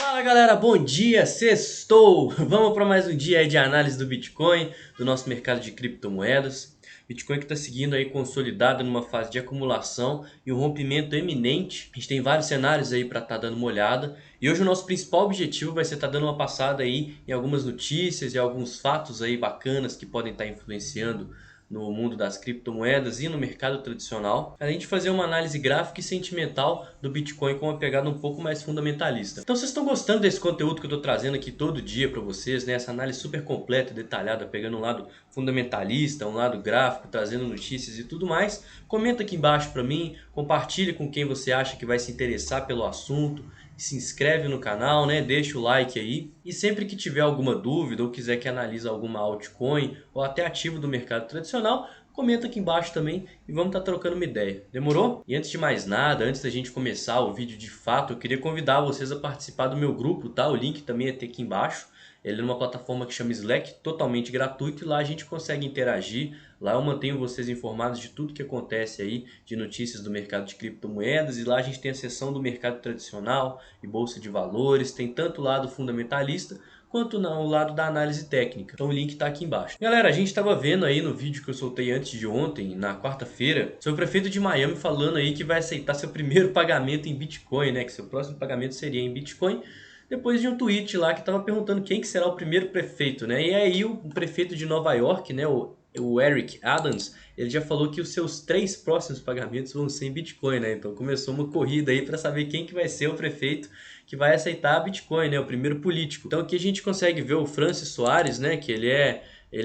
Fala galera, bom dia, sextou! Vamos para mais um dia aí de análise do Bitcoin, do nosso mercado de criptomoedas. Bitcoin que está seguindo aí consolidado numa fase de acumulação e um rompimento eminente. A gente tem vários cenários aí para estar dando uma olhada. E hoje o nosso principal objetivo vai ser estar dando uma passada aí em algumas notícias e alguns fatos aí bacanas que podem estar influenciando no mundo das criptomoedas e no mercado tradicional, além de fazer uma análise gráfica e sentimental do Bitcoin com uma pegada um pouco mais fundamentalista. Então, vocês estão gostando desse conteúdo que eu estou trazendo aqui todo dia para vocês, né? Essa análise super completa e detalhada, pegando um lado fundamentalista, um lado gráfico, trazendo notícias e tudo mais. Comenta aqui embaixo para mim, compartilhe com quem você acha que vai se interessar pelo assunto. Se inscreve no canal, né? Deixa o like aí. E sempre que tiver alguma dúvida ou quiser que analise alguma altcoin ou até ativo do mercado tradicional, comenta aqui embaixo também e vamos estar trocando uma ideia. Demorou? E antes de mais nada, antes da gente começar o vídeo de fato, eu queria convidar vocês a participar do meu grupo, tá? O link também é aqui embaixo. Ele é numa plataforma que chama Slack, totalmente gratuito, e lá a gente consegue interagir. Lá eu mantenho vocês informados de tudo que acontece aí, de notícias do mercado de criptomoedas, e lá a gente tem a seção do mercado tradicional e bolsa de valores, tem tanto o lado fundamentalista quanto o lado da análise técnica. Então o link está aqui embaixo. Galera, a gente estava vendo aí no vídeo que eu soltei antes de ontem, na quarta-feira, sobre o prefeito de Miami falando aí que vai aceitar seu primeiro pagamento em Bitcoin, né? Que seu próximo pagamento seria em Bitcoin. Depois de um tweet lá que estava perguntando quem que será o primeiro prefeito, né? E aí o prefeito de Nova York, né, o Eric Adams, ele já falou que os seus 3 próximos pagamentos vão ser em Bitcoin, né? Então começou uma corrida aí para saber quem que vai ser o prefeito que vai aceitar Bitcoin, né? O primeiro político. Então aqui a gente consegue ver o Francis Soares, né? Que ele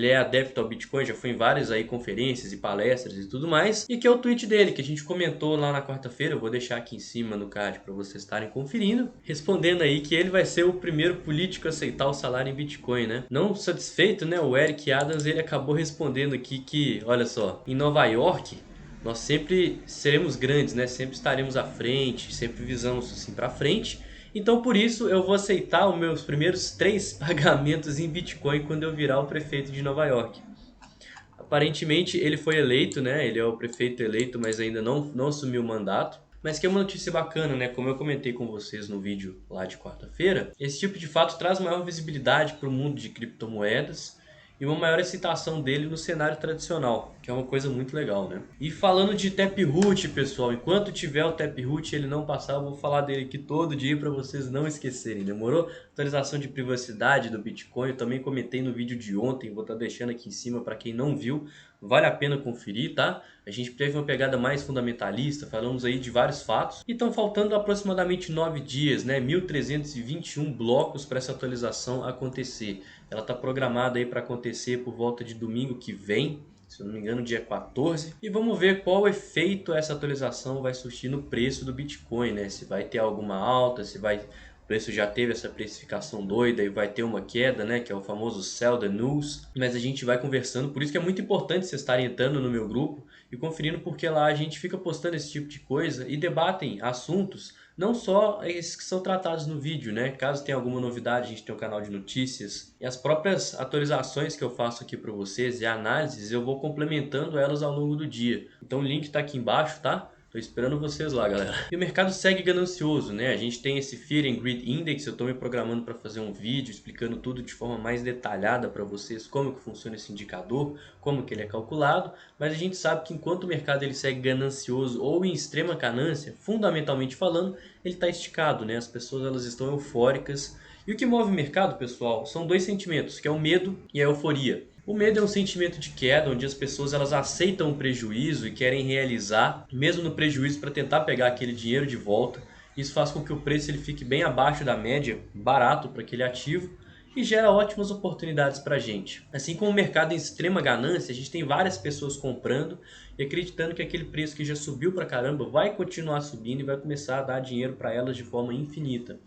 é adepto ao Bitcoin, já foi em várias aí conferências e palestras e tudo mais. E aqui é o tweet dele, que a gente comentou lá na quarta-feira, eu vou deixar aqui em cima no card para vocês estarem conferindo, respondendo aí que ele vai ser o primeiro político a aceitar o salário em Bitcoin, né? Não satisfeito, né, o Eric Adams, ele acabou respondendo aqui que, olha só, em Nova York, nós sempre seremos grandes, né? Sempre estaremos à frente, sempre visamos assim para frente. Então por isso eu vou aceitar os meus primeiros 3 pagamentos em Bitcoin quando eu virar o prefeito de Nova York. Aparentemente ele foi eleito, né? Ele é o prefeito eleito, mas ainda não assumiu o mandato. Mas que é uma notícia bacana, né? Como eu comentei com vocês no vídeo lá de quarta-feira, esse tipo de fato traz maior visibilidade para o mundo de criptomoedas e uma maior aceitação dele no cenário tradicional, que é uma coisa muito legal, né? E falando de Taproot, pessoal, enquanto tiver o Taproot ele não passar, eu vou falar dele aqui todo dia para vocês não esquecerem, demorou? Atualização de privacidade do Bitcoin, eu também comentei no vídeo de ontem, vou estar deixando aqui em cima para quem não viu, vale a pena conferir, tá? A gente teve uma pegada mais fundamentalista, falamos aí de vários fatos, e estão faltando aproximadamente 9 dias, né? 1321 blocos para essa atualização acontecer. Ela está programada aí para acontecer por volta de domingo que vem, se eu não me engano, dia 14. E vamos ver qual efeito essa atualização vai surtir no preço do Bitcoin, né? Se vai ter alguma alta, se vai... O preço já teve essa precificação doida e vai ter uma queda, né? Que é o famoso sell the news. Mas a gente vai conversando, por isso que é muito importante vocês estarem entrando no meu grupo e conferindo, porque lá a gente fica postando esse tipo de coisa e debatem assuntos, não só esses que são tratados no vídeo, né? Caso tenha alguma novidade, a gente tem um canal de notícias e as próprias atualizações que eu faço aqui para vocês e análises, eu vou complementando elas ao longo do dia. Então o link está aqui embaixo, tá? Tô esperando vocês lá, galera. E o mercado segue ganancioso, né? A gente tem esse Fear and Greed Index, eu tô me programando para fazer um vídeo explicando tudo de forma mais detalhada para vocês, como que funciona esse indicador, como que ele é calculado, mas a gente sabe que enquanto o mercado ele segue ganancioso ou em extrema ganância, fundamentalmente falando, ele está esticado, né? As pessoas elas estão eufóricas. E o que move o mercado, pessoal, são 2 sentimentos, que é o medo e a euforia. O medo é um sentimento de queda, onde as pessoas elas aceitam o prejuízo e querem realizar, mesmo no prejuízo, para tentar pegar aquele dinheiro de volta. Isso faz com que o preço ele fique bem abaixo da média, barato para aquele ativo, e gera ótimas oportunidades para a gente. Assim como o mercado em extrema ganância, a gente tem várias pessoas comprando e acreditando que aquele preço que já subiu para caramba vai continuar subindo e vai começar a dar dinheiro para elas de forma infinita.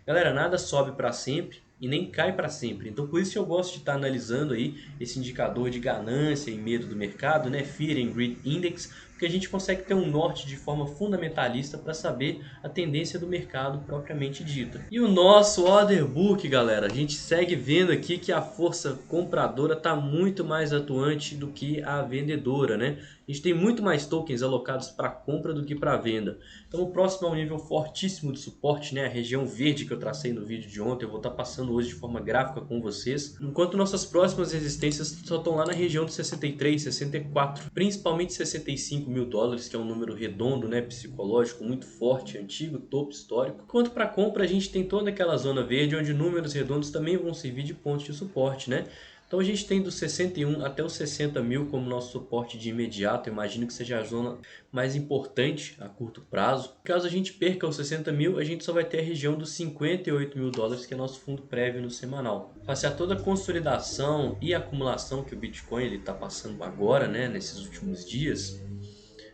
Galera, nada sobe para sempre e nem cai para sempre. Então por isso que eu gosto de estar analisando aí esse indicador de ganância e medo do mercado, né? Fear and Greed Index, porque a gente consegue ter um norte de forma fundamentalista para saber a tendência do mercado propriamente dita. E o nosso order book, galera, a gente segue vendo aqui que a força compradora está muito mais atuante do que a vendedora, né? A gente tem muito mais tokens alocados para compra do que para venda. Então o próximo é um nível fortíssimo de suporte, né? A região verde que eu tracei no vídeo de ontem, eu vou estar passando hoje de forma gráfica com vocês. Enquanto nossas próximas resistências só estão lá na região de 63, 64, principalmente 65 mil dólares, que é um número redondo, né? Psicológico, muito forte, antigo, topo histórico. Enquanto para compra a gente tem toda aquela zona verde, onde números redondos também vão servir de pontos de suporte, né? Então a gente tem dos 61 até os 60 mil como nosso suporte de imediato. Eu imagino que seja a zona mais importante a curto prazo. Caso a gente perca os 60 mil, a gente só vai ter a região dos 58 mil dólares, que é nosso fundo prévio no semanal. Face a toda a consolidação e acumulação que o Bitcoin está passando agora, né, nesses últimos dias,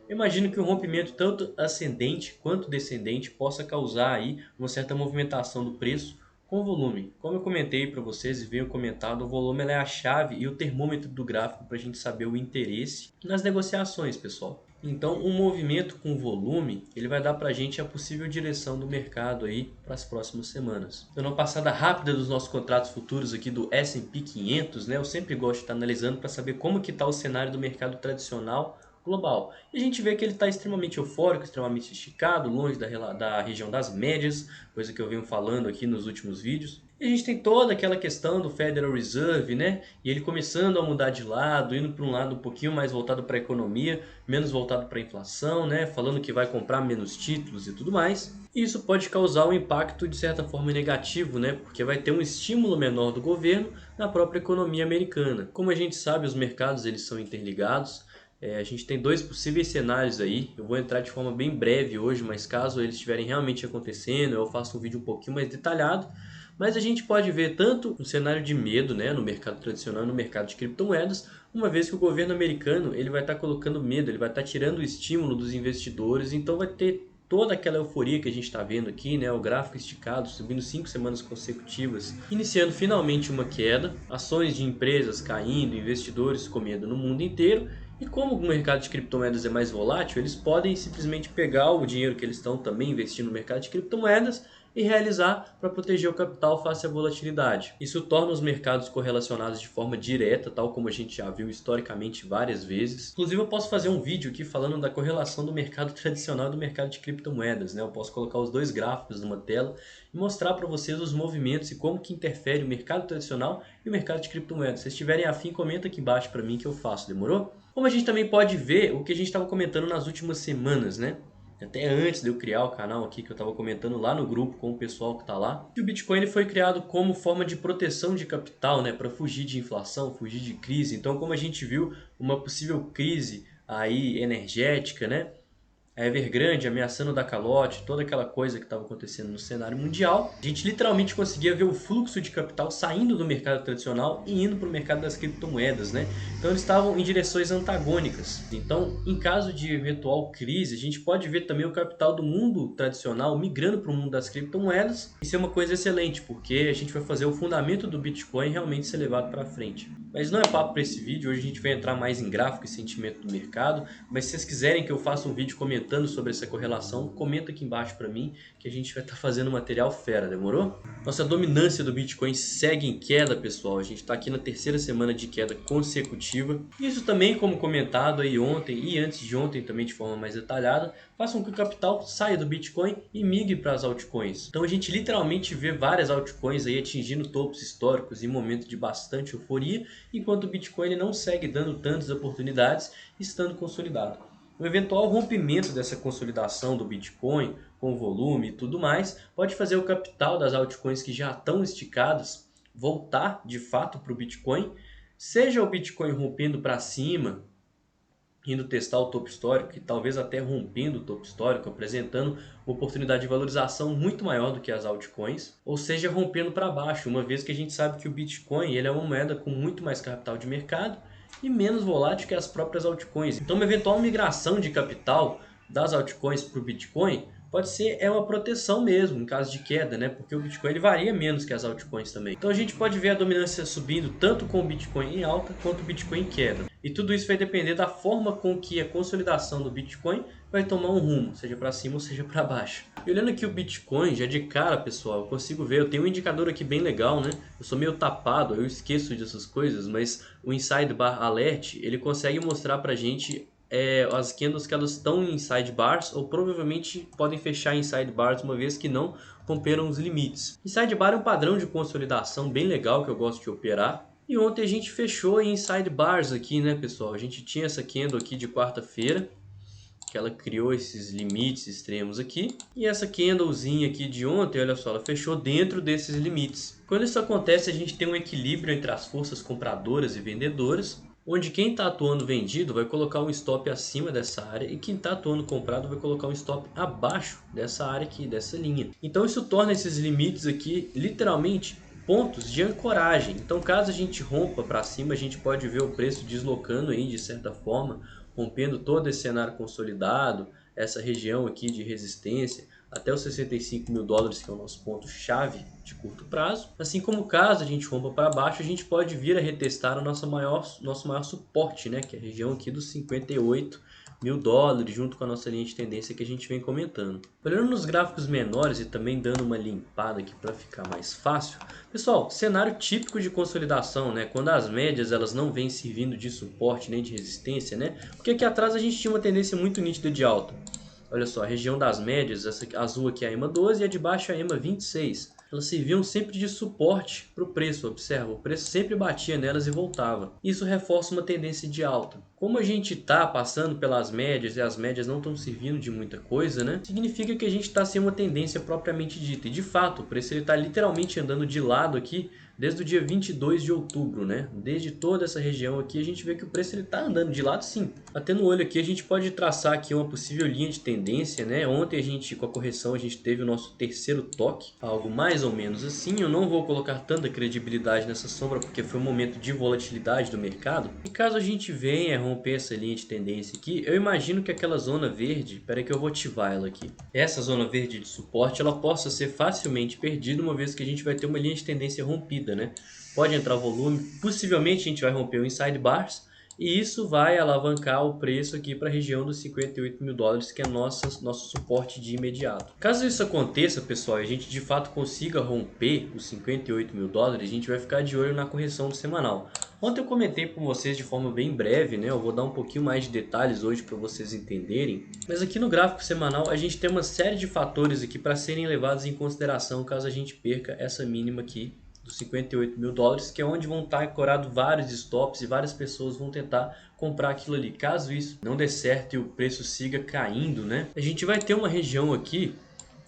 eu imagino que o rompimento tanto ascendente quanto descendente possa causar aí uma certa movimentação do preço com volume. Como eu comentei para vocês e venho comentado, o volume é a chave e o termômetro do gráfico para a gente saber o interesse nas negociações, pessoal. Então, um movimento com volume, ele vai dar para a gente a possível direção do mercado aí para as próximas semanas. Dando uma passada rápida dos nossos contratos futuros aqui do S&P 500, né? Eu sempre gosto de estar analisando para saber como que está o cenário do mercado tradicional global. E a gente vê que ele está extremamente eufórico, extremamente esticado, longe da região das médias, coisa que eu venho falando aqui nos últimos vídeos. E a gente tem toda aquela questão do Federal Reserve, né? E ele começando a mudar de lado, indo para um lado um pouquinho mais voltado para a economia, menos voltado para a inflação, né? Falando que vai comprar menos títulos e tudo mais. E isso pode causar um impacto de certa forma negativo, né? Porque vai ter um estímulo menor do governo na própria economia americana. Como a gente sabe, os mercados eles são interligados. A gente tem dois possíveis cenários aí, eu vou entrar de forma bem breve hoje, mas caso eles estiverem realmente acontecendo, eu faço um vídeo um pouquinho mais detalhado. Mas a gente pode ver tanto um cenário de medo, né, no mercado tradicional, no mercado de criptomoedas, uma vez que o governo americano ele vai estar colocando medo, ele vai estar tirando o estímulo dos investidores, então vai ter toda aquela euforia que a gente está vendo aqui, né, o gráfico esticado, subindo 5 semanas consecutivas, iniciando finalmente uma queda, ações de empresas caindo, investidores com medo no mundo inteiro. E como o mercado de criptomoedas é mais volátil, eles podem simplesmente pegar o dinheiro que eles estão também investindo no mercado de criptomoedas e realizar para proteger o capital face à volatilidade. Isso torna os mercados correlacionados de forma direta, tal como a gente já viu historicamente várias vezes. Inclusive eu posso fazer um vídeo aqui falando da correlação do mercado tradicional e do mercado de criptomoedas, né? Eu posso colocar os dois gráficos numa tela e mostrar para vocês os movimentos e como que interfere o mercado tradicional e o mercado de criptomoedas. Se vocês estiverem afim, comenta aqui embaixo para mim que eu faço, demorou? Como a gente também pode ver o que a gente estava comentando nas últimas semanas, né? Até antes de eu criar o canal aqui, que eu estava comentando lá no grupo com o pessoal que está lá, que o Bitcoin ele foi criado como forma de proteção de capital, né? Para fugir de inflação, fugir de crise. Então, como a gente viu uma possível crise aí energética, né? A Evergrande ameaçando dar calote, toda aquela coisa que estava acontecendo no cenário mundial. A gente literalmente conseguia ver o fluxo de capital saindo do mercado tradicional e indo para o mercado das criptomoedas, né? Então eles estavam em direções antagônicas. Então, em caso de eventual crise, a gente pode ver também o capital do mundo tradicional migrando para o mundo das criptomoedas. Isso é uma coisa excelente, porque a gente vai fazer o fundamento do Bitcoin realmente ser levado para frente. Mas não é papo para esse vídeo, hoje a gente vai entrar mais em gráfico e sentimento do mercado. Mas se vocês quiserem que eu faça um vídeo comentando sobre essa correlação, comenta aqui embaixo para mim que a gente vai estar fazendo material fera, demorou? Nossa dominância do Bitcoin segue em queda, pessoal. A gente está aqui na terceira semana de queda consecutiva. Isso também, como comentado aí ontem e antes de ontem também de forma mais detalhada, faça com que o capital saia do Bitcoin e migre para as altcoins. Então a gente literalmente vê várias altcoins aí atingindo topos históricos em momentos de bastante euforia, enquanto o Bitcoin ele não segue dando tantas oportunidades, estando consolidado. O eventual rompimento dessa consolidação do Bitcoin, com volume e tudo mais, pode fazer o capital das altcoins que já estão esticadas voltar de fato para o Bitcoin, seja o Bitcoin rompendo para cima, indo testar o topo histórico e talvez até rompendo o topo histórico, apresentando uma oportunidade de valorização muito maior do que as altcoins, ou seja, rompendo para baixo, uma vez que a gente sabe que o Bitcoin ele é uma moeda com muito mais capital de mercado e menos volátil que as próprias altcoins. Então uma eventual migração de capital das altcoins para o Bitcoin pode ser uma proteção mesmo em caso de queda, né? Porque o Bitcoin ele varia menos que as altcoins também. Então a gente pode ver a dominância subindo tanto com o Bitcoin em alta quanto o Bitcoin em queda. E tudo isso vai depender da forma com que a consolidação do Bitcoin vai tomar um rumo, seja para cima ou seja para baixo. E olhando aqui o Bitcoin, já de cara, pessoal, eu consigo ver, eu tenho um indicador aqui bem legal, né? Eu sou meio tapado, eu esqueço dessas coisas, mas o Inside Bar Alert, ele consegue mostrar pra gente as candles que elas estão em sidebars ou provavelmente podem fechar em sidebars uma vez que não romperam os limites. E sidebar é um padrão de consolidação bem legal que eu gosto de operar. E ontem a gente fechou em sidebars aqui, né, pessoal? A gente tinha essa candle aqui de quarta-feira, que ela criou esses limites extremos aqui. E essa candlezinha aqui de ontem, olha só, ela fechou dentro desses limites. Quando isso acontece, a gente tem um equilíbrio entre as forças compradoras e vendedoras, onde quem está atuando vendido vai colocar um stop acima dessa área e quem está atuando comprado vai colocar um stop abaixo dessa área aqui, dessa linha. Então isso torna esses limites aqui literalmente pontos de ancoragem. Então caso a gente rompa para cima, a gente pode ver o preço deslocando aí de certa forma, rompendo todo esse cenário consolidado, essa região aqui de resistência, até os 65 mil dólares, que é o nosso ponto-chave de curto prazo. Assim como caso a gente rompa para baixo, a gente pode vir a retestar o nosso maior suporte, né? Que é a região aqui dos 58 mil dólares, junto com a nossa linha de tendência que a gente vem comentando. Olhando nos gráficos menores e também dando uma limpada aqui para ficar mais fácil, pessoal, cenário típico de consolidação, né? Quando as médias elas não vêm servindo de suporte nem de resistência, né? Porque aqui atrás a gente tinha uma tendência muito nítida de alta. Olha só, a região das médias, essa azul aqui é a EMA 12 e a de baixo é a EMA 26. Elas serviam sempre de suporte para o preço, observa, o preço sempre batia nelas e voltava. Isso reforça uma tendência de alta. Como a gente está passando pelas médias e as médias não estão servindo de muita coisa, né? Significa que a gente está sem uma tendência propriamente dita. E de fato, o preço está literalmente andando de lado aqui desde o dia 22 de outubro, né? Desde toda essa região aqui a gente vê que o preço está andando de lado sim. Até no olho aqui a gente pode traçar aqui uma possível linha de tendência, né? Ontem a gente, com a correção, a gente teve o nosso terceiro toque, algo mais ou menos assim. Eu não vou colocar tanta credibilidade nessa sombra porque foi um momento de volatilidade do mercado. E caso a gente venha romper essa linha de tendência aqui, eu imagino que aquela zona verde, peraí que eu vou ativar ela aqui. Essa zona verde de suporte, ela possa ser facilmente perdida uma vez que a gente vai ter uma linha de tendência rompida, né? Pode entrar volume, possivelmente a gente vai romper o inside bars e isso vai alavancar o preço aqui para a região dos 58 mil dólares, que é nosso suporte de imediato. Caso isso aconteça, pessoal, e a gente de fato consiga romper os 58 mil dólares, a gente vai ficar de olho na correção do semanal. Ontem eu comentei com vocês de forma bem breve, né? Eu vou dar um pouquinho mais de detalhes hoje para vocês entenderem. Mas aqui no gráfico semanal a gente tem uma série de fatores aqui para serem levados em consideração caso a gente perca essa mínima aqui dos 58 mil dólares, que é onde vão estar ancorados vários stops e várias pessoas vão tentar comprar aquilo ali. Caso isso não dê certo e o preço siga caindo, né? A gente vai ter uma região aqui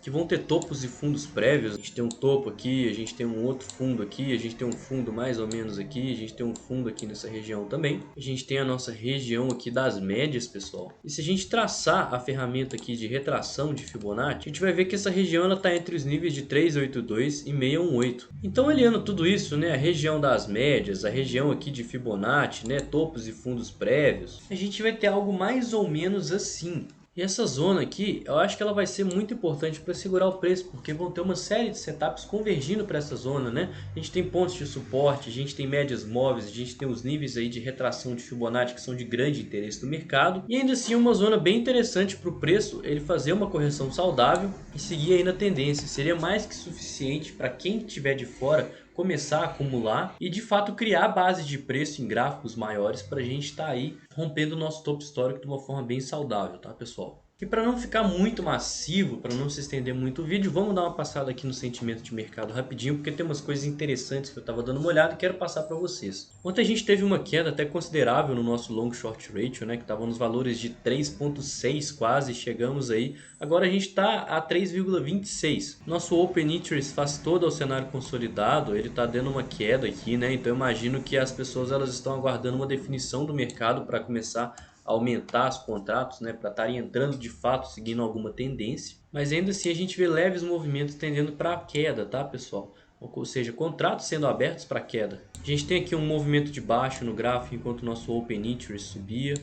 que vão ter topos e fundos prévios. A gente tem um topo aqui, a gente tem um outro fundo aqui, a gente tem um fundo mais ou menos aqui, a gente tem um fundo aqui nessa região também. A gente tem a nossa região aqui das médias, pessoal. E se a gente traçar a ferramenta aqui de retração de Fibonacci, a gente vai ver que essa região está entre os níveis de 382 e 618. Então, olhando tudo isso, né, a região das médias, a região aqui de Fibonacci, né, topos e fundos prévios, a gente vai ter algo mais ou menos assim. E essa zona aqui, eu acho que ela vai ser muito importante para segurar o preço, porque vão ter uma série de setups convergindo para essa zona, né? A gente tem pontos de suporte, a gente tem médias móveis, a gente tem os níveis aí de retração de Fibonacci que são de grande interesse do mercado. E ainda assim uma zona bem interessante para o preço, ele fazer uma correção saudável e seguir aí na tendência. Seria mais que suficiente para quem estiver de fora começar a acumular e de fato criar base de preço em gráficos maiores para a gente estar aí rompendo o nosso topo histórico de uma forma bem saudável, tá, pessoal? E para não ficar muito massivo, para não se estender muito o vídeo, vamos dar uma passada aqui no sentimento de mercado rapidinho, porque tem umas coisas interessantes que eu estava dando uma olhada e quero passar para vocês. Ontem a gente teve uma queda até considerável no nosso long short ratio, né, que estava nos valores de 3.6 quase, chegamos aí. Agora a gente está a 3,26. Nosso open interest faz todo o cenário consolidado, ele está dando uma queda aqui, né? Então eu imagino que as pessoas elas estão aguardando uma definição do mercado para começar aumentar os contratos, né, para estarem entrando de fato seguindo alguma tendência, mas ainda assim a gente vê leves movimentos tendendo para a queda, tá, pessoal? Ou seja, contratos sendo abertos para queda. A gente tem aqui um movimento de baixo no gráfico enquanto o nosso open interest subia.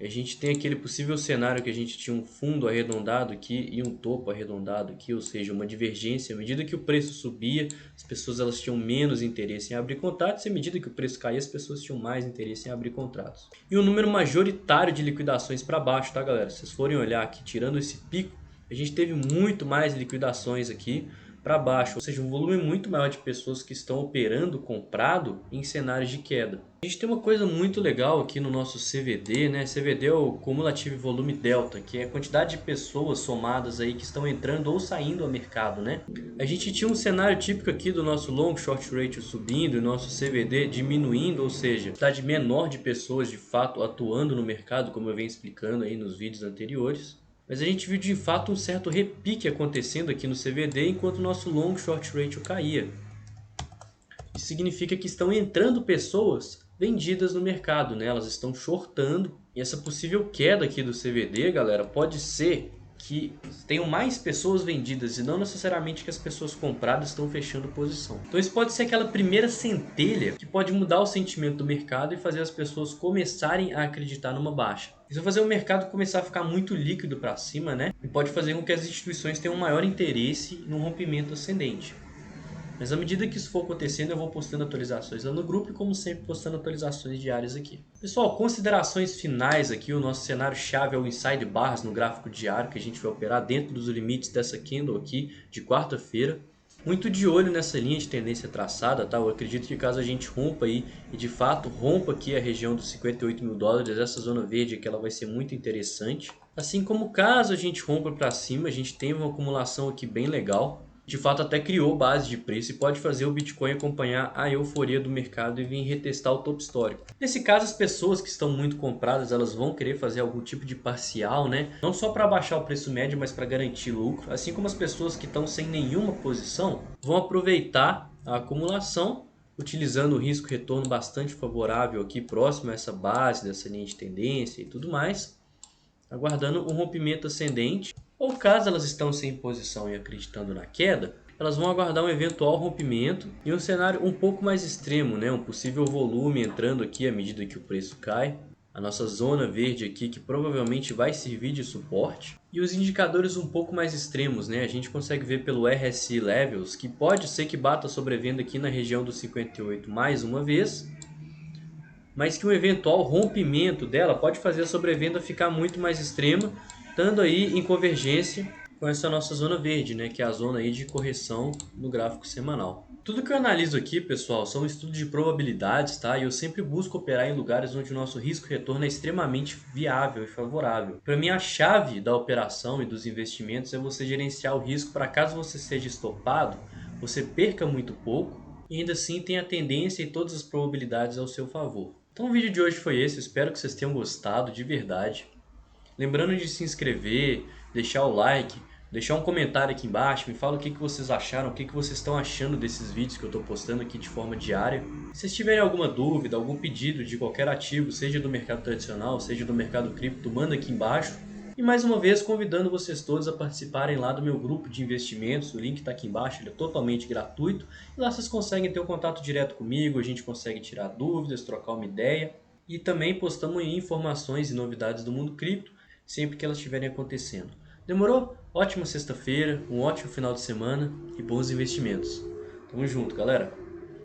A gente tem aquele possível cenário que a gente tinha um fundo arredondado aqui e um topo arredondado aqui, ou seja, uma divergência. À medida que o preço subia, as pessoas elas tinham menos interesse em abrir contratos, e à medida que o preço caía, as pessoas tinham mais interesse em abrir contratos. E um número majoritário de liquidações para baixo, tá, galera? Se vocês forem olhar aqui, tirando esse pico, a gente teve muito mais liquidações aqui para baixo, ou seja, um volume muito maior de pessoas que estão operando comprado em cenários de queda. A gente tem uma coisa muito legal aqui no nosso CVD, né? CVD é o Cumulative Volume Delta, que é a quantidade de pessoas somadas aí que estão entrando ou saindo ao mercado, né? A gente tinha um cenário típico aqui do nosso Long Short Ratio subindo e nosso CVD diminuindo, ou seja, a quantidade menor de pessoas de fato atuando no mercado, como eu venho explicando aí nos vídeos anteriores. Mas a gente viu de fato um certo repique acontecendo aqui no CVD enquanto o nosso Long Short Ratio caía. Isso significa que estão entrando pessoas vendidas no mercado, né? Elas estão shortando. E essa possível queda aqui do CVD, galera, pode ser que tenham mais pessoas vendidas e não necessariamente que as pessoas compradas estão fechando posição. Então isso pode ser aquela primeira centelha que pode mudar o sentimento do mercado e fazer as pessoas começarem a acreditar numa baixa. Isso vai fazer o mercado começar a ficar muito líquido para cima, né? E pode fazer com que as instituições tenham um maior interesse no rompimento ascendente. Mas à medida que isso for acontecendo, eu vou postando atualizações lá no grupo e, como sempre, postando atualizações diárias aqui. Pessoal, considerações finais aqui. O nosso cenário chave é o Inside Bars no gráfico diário, que a gente vai operar dentro dos limites dessa candle aqui de quarta-feira. Muito de olho nessa linha de tendência traçada, tá? Eu acredito que caso a gente rompa aí e de fato rompa aqui a região dos 58 mil dólares, essa zona verde aqui ela vai ser muito interessante. Assim como caso a gente rompa para cima, a gente tem uma acumulação aqui bem legal. De fato até criou base de preço e pode fazer o Bitcoin acompanhar a euforia do mercado e vir retestar o topo histórico. Nesse caso, as pessoas que estão muito compradas, elas vão querer fazer algum tipo de parcial, né? Não só para baixar o preço médio, mas para garantir lucro. Assim como as pessoas que estão sem nenhuma posição, vão aproveitar a acumulação, utilizando o risco-retorno bastante favorável aqui próximo a essa base, dessa linha de tendência e tudo mais, aguardando um rompimento ascendente. Ou caso elas estão sem posição e acreditando na queda, elas vão aguardar um eventual rompimento e um cenário um pouco mais extremo, né? Um possível volume entrando aqui à medida que o preço cai. A nossa zona verde aqui que provavelmente vai servir de suporte. E os indicadores um pouco mais extremos, né? A gente consegue ver pelo RSI Levels que pode ser que bata a sobrevenda aqui na região dos 58 mais uma vez, mas que um eventual rompimento dela pode fazer a sobrevenda ficar muito mais extrema, estando aí em convergência com essa nossa zona verde, né, que é a zona aí de correção no gráfico semanal. Tudo que eu analiso aqui, pessoal, são estudos de probabilidades, tá? E eu sempre busco operar em lugares onde o nosso risco-retorno é extremamente viável e favorável. Para mim, a chave da operação e dos investimentos é você gerenciar o risco para caso você seja estopado, você perca muito pouco e ainda assim tenha a tendência e todas as probabilidades ao seu favor. Então o vídeo de hoje foi esse, eu espero que vocês tenham gostado de verdade. Lembrando de se inscrever, deixar o like, deixar um comentário aqui embaixo, me fala o que vocês acharam, o que vocês estão achando desses vídeos que eu estou postando aqui de forma diária. Se vocês tiverem alguma dúvida, algum pedido de qualquer ativo, seja do mercado tradicional, seja do mercado cripto, manda aqui embaixo. E mais uma vez convidando vocês todos a participarem lá do meu grupo de investimentos, o link está aqui embaixo, ele é totalmente gratuito. E lá vocês conseguem ter um contato direto comigo, a gente consegue tirar dúvidas, trocar uma ideia. E também postamos informações e novidades do mundo cripto, sempre que elas estiverem acontecendo. Demorou? Ótima sexta-feira, um ótimo final de semana e bons investimentos. Tamo junto, galera!